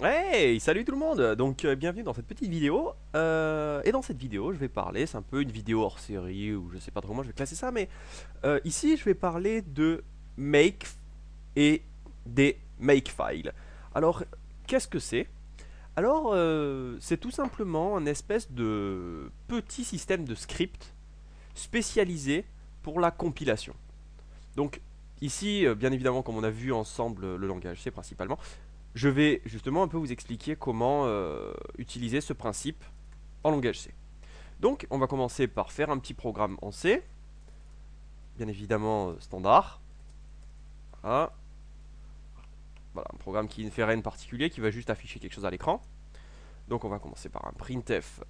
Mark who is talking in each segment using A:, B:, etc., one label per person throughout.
A: Hey, salut tout le monde! Donc bienvenue dans cette petite vidéo. Et dans cette vidéo, je vais parler, c'est un peu une vidéo hors série, ou je sais pas trop comment je vais classer ça, mais ici je vais parler de make et des makefiles. Alors, qu'est-ce que c'est? Alors, c'est tout simplement un espèce de petit système de script spécialisé pour la compilation. Donc, ici, bien évidemment, comme on a vu ensemble le langage C principalement, je vais justement un peu vous expliquer comment utiliser ce principe en langage C. Donc on va commencer par faire un petit programme en C, bien évidemment standard. Voilà. Voilà, un programme qui ne fait rien de particulier, qui va juste afficher quelque chose à l'écran. Donc on va commencer par un printf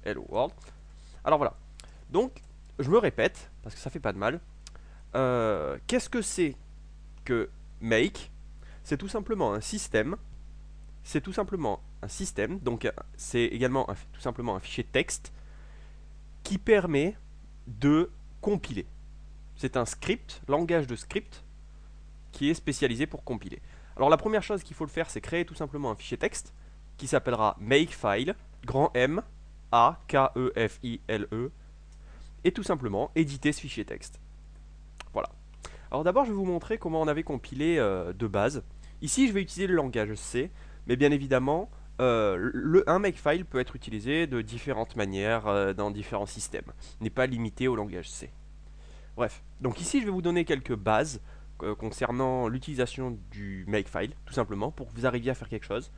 A: hello world. Alors voilà, donc je me répète, parce que ça fait pas de mal. Qu'est-ce que c'est que make? C'est tout simplement un système. C'est tout simplement un système, donc c'est également tout simplement un fichier texte qui permet de compiler. C'est un script, langage de script, qui est spécialisé pour compiler. Alors la première chose qu'il faut le faire, c'est créer tout simplement un fichier texte qui s'appellera makefile, grand M, A, K, E, F, I, L, E, et tout simplement éditer ce fichier texte. Voilà. Alors d'abord, je vais vous montrer comment on avait compilé de base. Ici, je vais utiliser le langage C, mais bien évidemment, un makefile peut être utilisé de différentes manières dans différents systèmes. Il n'est pas limité au langage C. Bref, donc ici, je vais vous donner quelques bases concernant l'utilisation du makefile, tout simplement, pour que vous arriviez à faire quelque chose.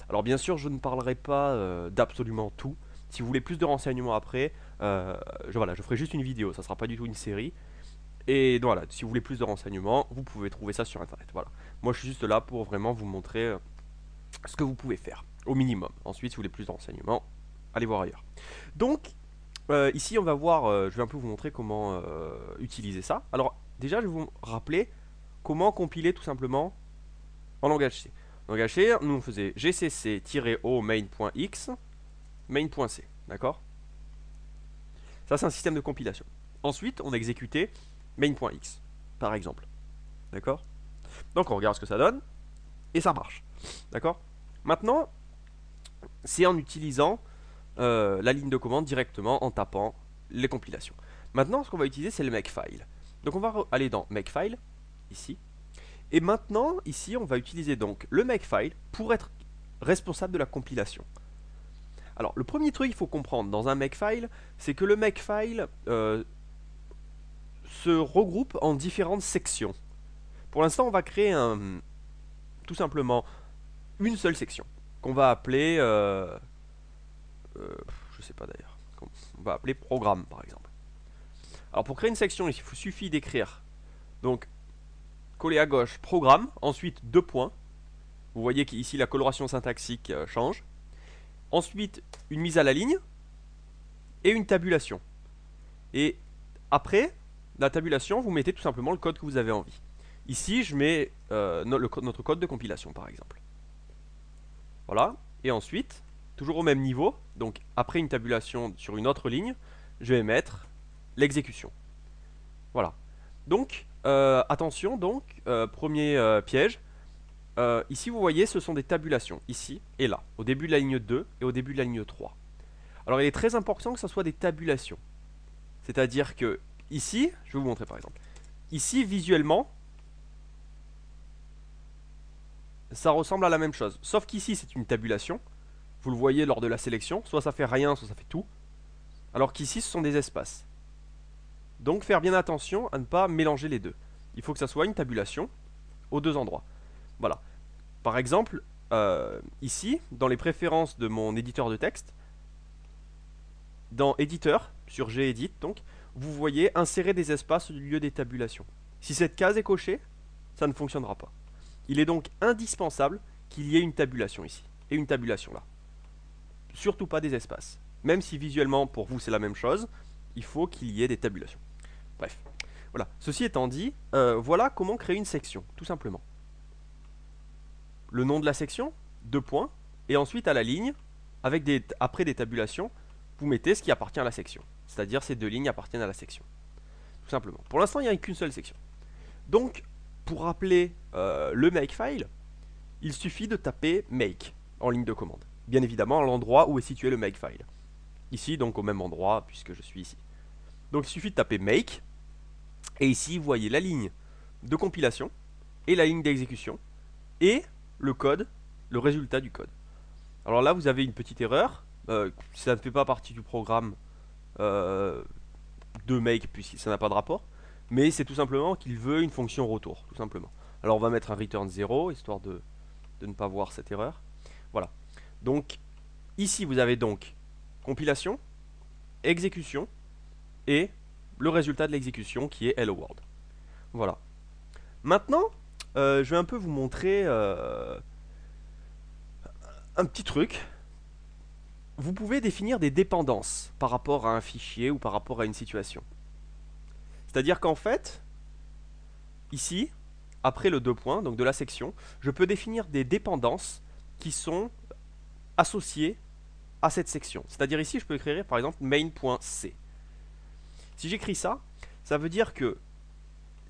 A: Alors bien sûr, je ne parlerai pas d'absolument tout. Si vous voulez plus de renseignements après, je ferai juste une vidéo, ça sera pas du tout une série. Et donc, voilà, si vous voulez plus de renseignements, vous pouvez trouver ça sur internet. Voilà. Moi je suis juste là pour vraiment vous montrer ce que vous pouvez faire, au minimum. Ensuite, si vous voulez plus de renseignements, allez voir ailleurs. Donc, ici on va voir, je vais un peu vous montrer comment utiliser ça. Alors déjà, je vais vous rappeler comment compiler tout simplement en langage C. En langage C, nous on faisait gcc-o main.x, main.c, d'accord? Ça c'est un système de compilation. Ensuite, on exécutait main.x, par exemple. D'accord? Donc on regarde ce que ça donne, et ça marche. D'accord? Maintenant, c'est en utilisant la ligne de commande directement en tapant les compilations. Maintenant, ce qu'on va utiliser, c'est le makefile. Donc on va aller dans makefile, ici. Et maintenant, ici, on va utiliser donc le makefile pour être responsable de la compilation. Alors, le premier truc qu'il faut comprendre dans un makefile, c'est que le makefile se regroupe en différentes sections. Pour l'instant, on va créer tout simplement une seule section qu'on va appeler, je sais pas d'ailleurs, on va appeler programme par exemple. Alors pour créer une section, il suffit d'écrire donc coller à gauche programme, ensuite deux points. Vous voyez qu'ici la coloration syntaxique change. Ensuite une mise à la ligne et une tabulation. Et après la tabulation, vous mettez tout simplement le code que vous avez envie. Ici, je mets notre code de compilation par exemple. Voilà. Et ensuite, toujours au même niveau, donc après une tabulation sur une autre ligne, je vais mettre l'exécution. Voilà. Donc, attention, donc, premier piège. Ici, vous voyez, ce sont des tabulations, ici et là, au début de la ligne 2 et au début de la ligne 3. Alors, il est très important que ce soit des tabulations. C'est-à-dire que, ici, je vais vous montrer par exemple. Ici, visuellement, ça ressemble à la même chose. Sauf qu'ici, c'est une tabulation. Vous le voyez lors de la sélection, soit ça fait rien, soit ça fait tout. Alors qu'ici, ce sont des espaces. Donc faire bien attention à ne pas mélanger les deux. Il faut que ça soit une tabulation aux deux endroits. Voilà. Par exemple, ici, dans les préférences de mon éditeur de texte, dans éditeur, sur Gedit donc, vous voyez insérer des espaces au lieu des tabulations. Si cette case est cochée, ça ne fonctionnera pas. Il est donc indispensable qu'il y ait une tabulation ici, et une tabulation là. Surtout pas des espaces. Même si visuellement pour vous c'est la même chose, il faut qu'il y ait des tabulations. Bref, voilà. Ceci étant dit, voilà comment créer une section, tout simplement. Le nom de la section, deux points, et ensuite à la ligne, après des tabulations, vous mettez ce qui appartient à la section. C'est-à-dire ces deux lignes appartiennent à la section. Tout simplement. Pour l'instant, il n'y a qu'une seule section. Donc, pour rappeler le makefile, il suffit de taper make en ligne de commande. Bien évidemment, à l'endroit où est situé le makefile. Ici, donc au même endroit, puisque je suis ici. Donc il suffit de taper make, et ici, vous voyez la ligne de compilation, et la ligne d'exécution, et le code, le résultat du code. Alors là, vous avez une petite erreur, ça ne fait pas partie du programme de make, puisque ça n'a pas de rapport, mais c'est tout simplement qu'il veut une fonction retour, tout simplement. Alors on va mettre un return 0, histoire de ne pas voir cette erreur. Voilà. Donc, ici, vous avez donc compilation, exécution, et le résultat de l'exécution qui est hello world. Voilà. Maintenant, je vais un peu vous montrer un petit truc. Vous pouvez définir des dépendances par rapport à un fichier ou par rapport à une situation. C'est-à-dire qu'en fait, ici, après le 2 points, donc de la section, je peux définir des dépendances qui sont associées à cette section. C'est-à-dire ici, je peux écrire par exemple main.c. Si j'écris ça, ça veut dire que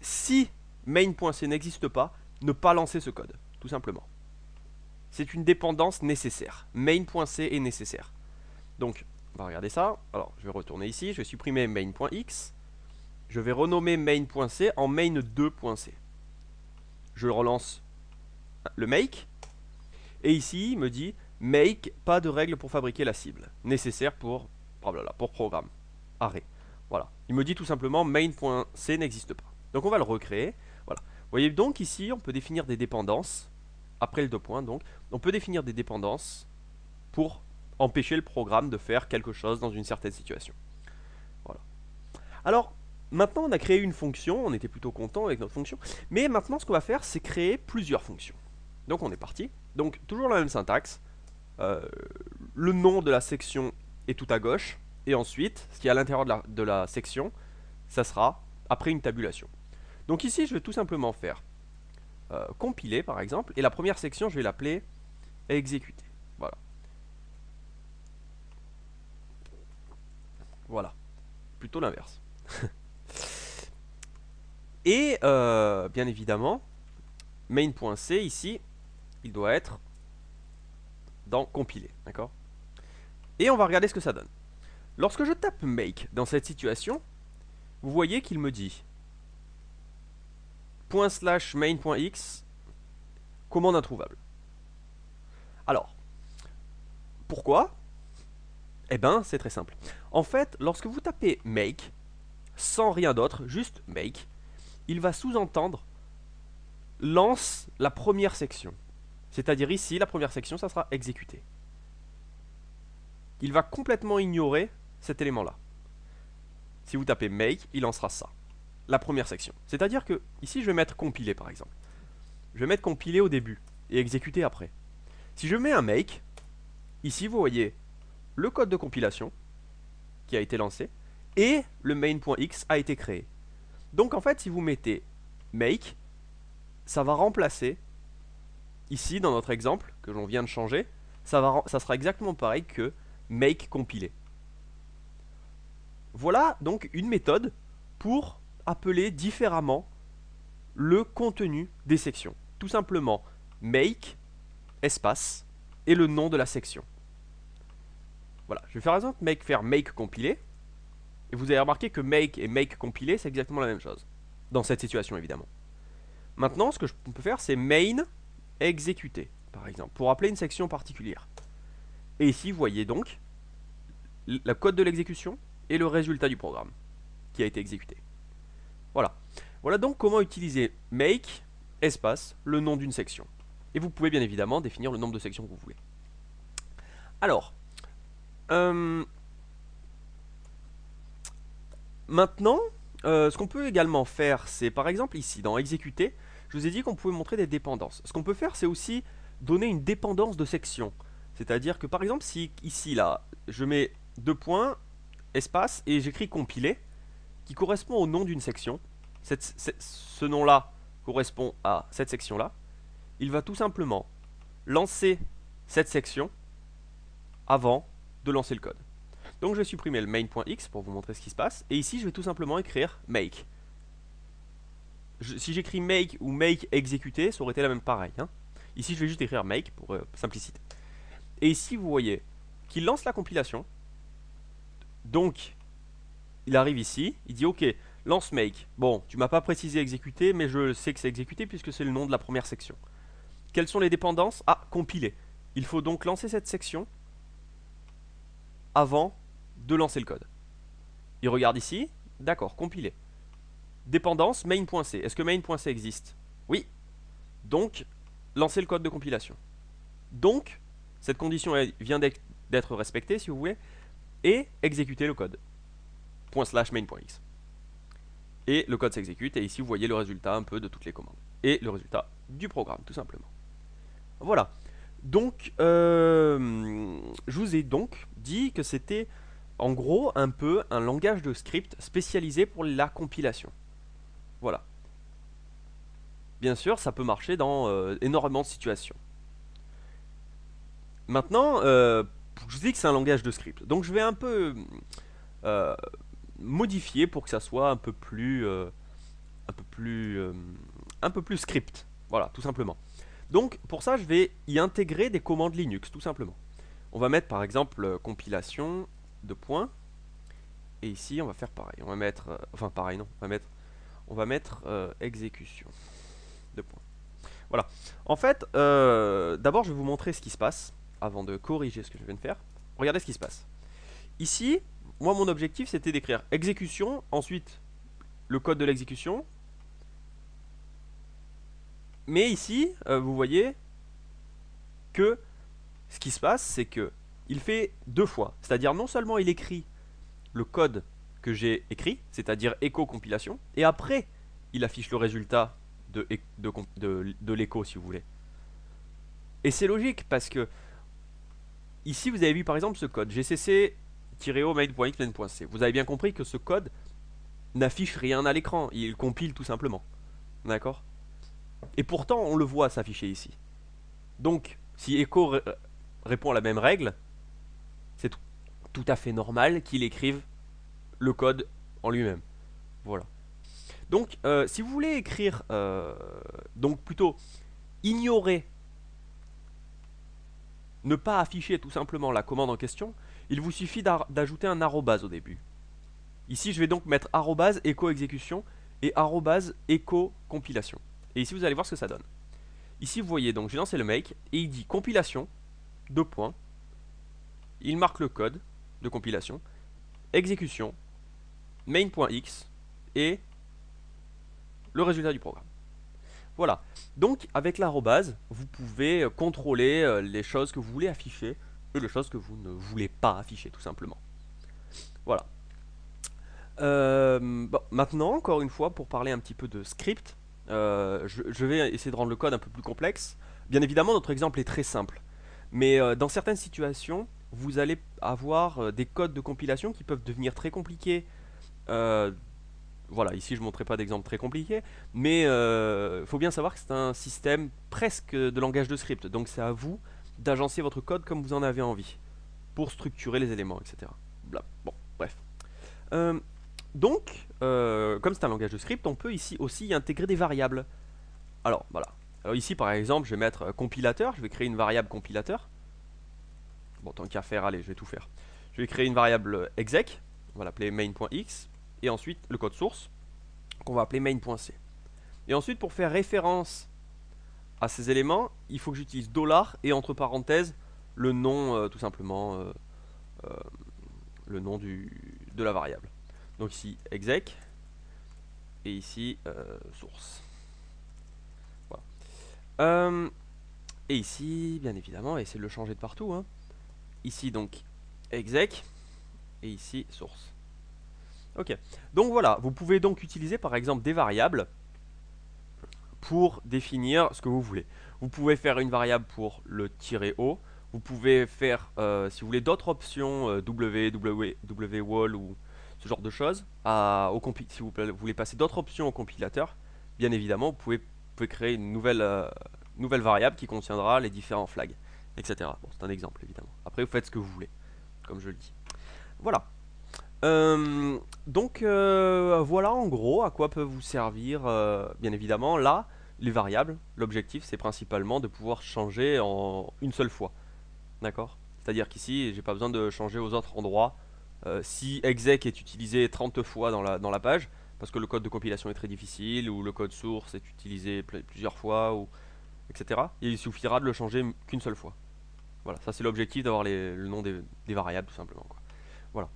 A: si main.c n'existe pas, ne pas lancer ce code, tout simplement. C'est une dépendance nécessaire. Main.c est nécessaire. Donc, on va regarder ça. Alors, je vais retourner ici, je vais supprimer main.x. Je vais renommer main.c en main2.c. Je relance le make. Et ici, il me dit make, pas de règle pour fabriquer la cible. Nécessaire pour, pour programme. Arrêt. Voilà. Il me dit tout simplement main.c n'existe pas. Donc on va le recréer. Voilà. Vous voyez donc ici, on peut définir des dépendances. Après le 2 points, donc, on peut définir des dépendances pour empêcher le programme de faire quelque chose dans une certaine situation. Voilà. Alors, maintenant on a créé une fonction, on était plutôt content avec notre fonction, mais maintenant ce qu'on va faire, c'est créer plusieurs fonctions. Donc on est parti. Donc toujours la même syntaxe. Le nom de la section est tout à gauche, et ensuite, ce qui est à l'intérieur de la section, ça sera après une tabulation. Donc ici, je vais tout simplement faire compiler par exemple, et la première section, je vais l'appeler exécuter. Voilà. Voilà. Plutôt l'inverse. Et bien évidemment, main.c ici, il doit être dans compiler, d'accord? Et on va regarder ce que ça donne. Lorsque je tape make dans cette situation, vous voyez qu'il me dit ./main.x commande introuvable. Alors, pourquoi? Eh ben, c'est très simple. En fait, lorsque vous tapez make, sans rien d'autre, juste make, il va sous-entendre lance la première section. C'est-à-dire ici, la première section, ça sera exécuté. Il va complètement ignorer cet élément-là. Si vous tapez make, il lancera ça. La première section. C'est-à-dire que, ici, je vais mettre compiler par exemple. Je vais mettre compiler au début et exécuter après. Si je mets un make, ici, vous voyez le code de compilation qui a été lancé et le main.x a été créé. Donc en fait, si vous mettez make, ça va remplacer, ici dans notre exemple que l'on vient de changer, ça sera exactement pareil que make compiler. Voilà donc une méthode pour appeler différemment le contenu des sections. Tout simplement make, espace, et le nom de la section. Voilà, je vais faire exemple faire make compiler. Et vous avez remarqué que make et make compiler, c'est exactement la même chose. Dans cette situation, évidemment. Maintenant, ce que on peut faire, c'est main exécuter, par exemple, pour appeler une section particulière. Et ici, vous voyez donc le code de l'exécution et le résultat du programme qui a été exécuté. Voilà. Voilà donc comment utiliser make, espace, le nom d'une section. Et vous pouvez bien évidemment définir le nombre de sections que vous voulez. Alors, maintenant, ce qu'on peut également faire, c'est par exemple ici, dans exécuter, je vous ai dit qu'on pouvait montrer des dépendances. Ce qu'on peut faire, c'est aussi donner une dépendance de section. C'est-à-dire que par exemple, si ici, là, je mets 2 points, espace, et j'écris compiler, qui correspond au nom d'une section, ce nom-là correspond à cette section-là, il va tout simplement lancer cette section avant de lancer le code. Donc je vais supprimer le main.x pour vous montrer ce qui se passe, et ici je vais tout simplement écrire make. Si j'écris make ou make exécuter, ça aurait été la même pareil, hein. Ici, je vais juste écrire make pour simplicité. Et ici, vous voyez qu'il lance la compilation. Donc, il arrive ici, il dit ok, lance make. Bon, tu m'as pas précisé exécuter, mais je sais que c'est exécuté puisque c'est le nom de la première section. Quelles sont les dépendances? Ah, compiler. Il faut donc lancer cette section avant de lancer le code. Il regarde ici, d'accord, compiler. Dépendance main.c. Est-ce que main.c existe? Oui. Donc, lancer le code de compilation. Donc, cette condition vient d'être respectée, si vous voulez, et exécuter le code. ./main.x. Et le code s'exécute, et ici vous voyez le résultat un peu de toutes les commandes. Et le résultat du programme, tout simplement. Voilà. Donc, je vous ai donc dit que c'était en gros un peu un langage de script spécialisé pour la compilation. Voilà. Bien sûr, ça peut marcher dans énormément de situations. Maintenant, je vous dis que c'est un langage de script. Donc je vais un peu modifier pour que ça soit un peu plus, un peu plus script. Voilà, tout simplement. Donc pour ça, je vais y intégrer des commandes Linux, tout simplement. On va mettre par exemple compilation de points. Et ici, on va faire pareil. On va mettre, enfin pareil, non. On va mettre exécution de points. Voilà. En fait, d'abord, je vais vous montrer ce qui se passe avant de corriger ce que je viens de faire. Regardez ce qui se passe. Ici, moi, mon objectif, c'était d'écrire exécution, ensuite le code de l'exécution. Mais ici, vous voyez que ce qui se passe, c'est que il fait deux fois. C'est-à-dire, non seulement il écrit le code que j'ai écrit, c'est-à-dire echo compilation, et après, il affiche le résultat de l'écho, si vous voulez. Et c'est logique parce que ici, vous avez vu par exemple ce code gcc-o main.x main.c. Vous avez bien compris que ce code n'affiche rien à l'écran, il compile tout simplement. D'accord? Et pourtant, on le voit s'afficher ici. Donc, si echo répond à la même règle, c'est tout à fait normal qu'il écrive le code en lui-même. Voilà. Donc, si vous voulez écrire, donc plutôt ignorer, ne pas afficher tout simplement la commande en question, il vous suffit d'ajouter un arrobase au début. Ici, je vais donc mettre arrobase echo exécution et arrobase echo compilation. Et ici, vous allez voir ce que ça donne. Ici, vous voyez, donc j'ai lancé le make et il dit compilation, deux points. Il marque le code de compilation, exécution, main.x et le résultat du programme. Voilà. Donc, avec l'arrobase, vous pouvez contrôler les choses que vous voulez afficher et les choses que vous ne voulez pas afficher, tout simplement. Voilà. Bon, maintenant, encore une fois, pour parler un petit peu de script, je vais essayer de rendre le code un peu plus complexe. Bien évidemment, notre exemple est très simple. Mais dans certaines situations, vous allez avoir des codes de compilation qui peuvent devenir très compliqués. Voilà, ici je ne montrerai pas d'exemple très compliqué, mais il faut bien savoir que c'est un système presque de langage de script. Donc c'est à vous d'agencer votre code comme vous en avez envie, pour structurer les éléments, etc. Bla. Bon, bref. Donc, comme c'est un langage de script, on peut ici aussi y intégrer des variables. Alors, voilà. Alors, ici, par exemple, je vais mettre compilateur. Je vais créer une variable compilateur. Bon, tant qu'à faire, allez, je vais tout faire. Je vais créer une variable exec. On va l'appeler main.x. Et ensuite, le code source, qu'on va appeler main.c. Et ensuite, pour faire référence à ces éléments, il faut que j'utilise $ et entre parenthèses, le nom, tout simplement, le nom de la variable. Donc ici, exec. Et ici, source. Voilà. Et ici, bien évidemment, on va essayer de le changer de partout. Hein. Ici, donc, exec. Et ici, source. Ok. Donc voilà, vous pouvez donc utiliser par exemple des variables pour définir ce que vous voulez. Vous pouvez faire une variable pour le -o. Vous pouvez faire, si vous voulez, d'autres options, wall ou ce genre de choses. Si vous voulez passer d'autres options au compilateur, bien évidemment, vous pouvez créer une nouvelle variable qui contiendra les différents flags, etc. Bon, c'est un exemple, évidemment. Après, vous faites ce que vous voulez, comme je le dis. Voilà. Donc, voilà en gros à quoi peut vous servir, bien évidemment. Là, les variables, l'objectif c'est principalement de pouvoir changer en une seule fois. D'accord? C'est-à-dire qu'ici, j'ai pas besoin de changer aux autres endroits. Si exec est utilisé 30 fois dans la page, parce que le code de compilation est très difficile, ou le code source est utilisé plusieurs fois, ou etc. Et il suffira de le changer qu'une seule fois. Voilà, ça c'est l'objectif d'avoir le nom des variables tout simplement, quoi. Voilà.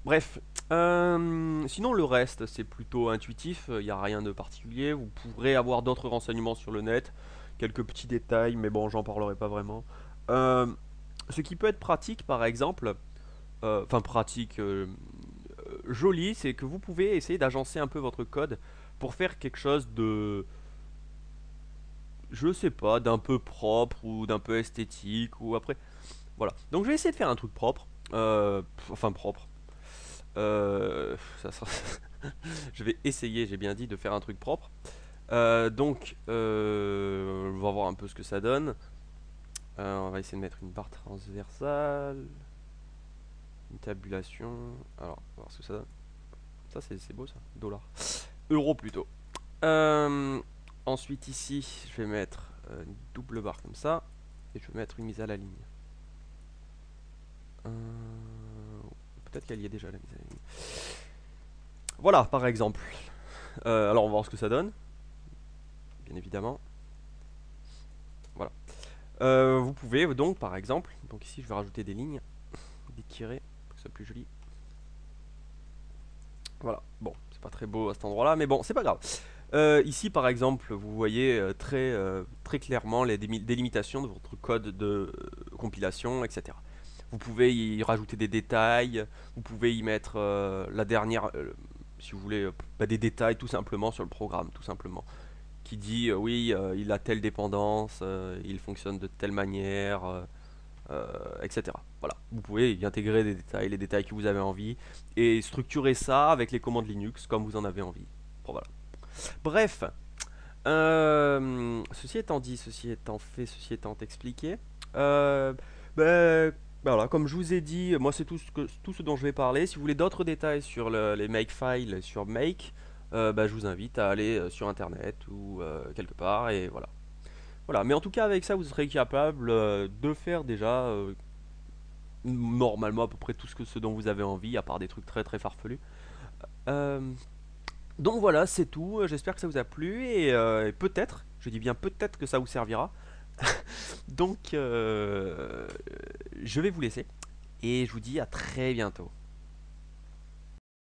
A: Bref, sinon le reste c'est plutôt intuitif, il n'y a rien de particulier. Vous pourrez avoir d'autres renseignements sur le net, quelques petits détails, mais bon, j'en parlerai pas vraiment. Euh, Ce qui peut être pratique, par exemple, enfin pratique, joli, c'est que vous pouvez essayer d'agencer un peu votre code pour faire quelque chose de, je sais pas, d'un peu propre ou d'un peu esthétique ou après. Voilà. Donc je vais essayer de faire un truc propre, enfin propre. Ça sera- je vais essayer, j'ai bien dit, de faire un truc propre. On va voir un peu ce que ça donne. On va essayer de mettre une barre transversale, une tabulation. Alors, on va voir ce que ça donne. Ça, c'est beau ça. Dollar. Euro plutôt. Euh, Ensuite, ici, je vais mettre une double barre comme ça. Et je vais mettre une mise à la ligne. Euh, Peut-être qu'elle y est déjà la mise à la ligne. Voilà, par exemple. Alors, on va voir ce que ça donne. Bien évidemment. Voilà. Vous pouvez donc, par exemple, donc ici, je vais rajouter des lignes, des tirets, pour que ce soit plus joli. Voilà. Bon, c'est pas très beau à cet endroit-là, mais bon, c'est pas grave. Ici, par exemple, vous voyez très clairement les délimitations de votre code de compilation, etc. Vous pouvez y rajouter des détails, vous pouvez y mettre la dernière, si vous voulez, des détails tout simplement sur le programme, tout simplement. Qui dit, oui, il a telle dépendance, il fonctionne de telle manière, etc. Voilà, vous pouvez y intégrer des détails, les détails que vous avez envie, et structurer ça avec les commandes Linux comme vous en avez envie. Bon, voilà. Bref, ceci étant dit, ceci étant fait, ceci étant expliqué, ben, voilà, comme je vous ai dit, moi c'est tout ce dont je vais parler. Si vous voulez d'autres détails sur les Makefile, sur Make, je vous invite à aller sur internet ou quelque part et voilà. Voilà, mais en tout cas avec ça vous serez capable de faire déjà normalement à peu près tout ce dont vous avez envie, à part des trucs très très farfelus. Euh, donc voilà, c'est tout. J'espère que ça vous a plu et peut-être, je dis bien peut-être que ça vous servira. Donc je vais vous laisser et je vous dis à très bientôt.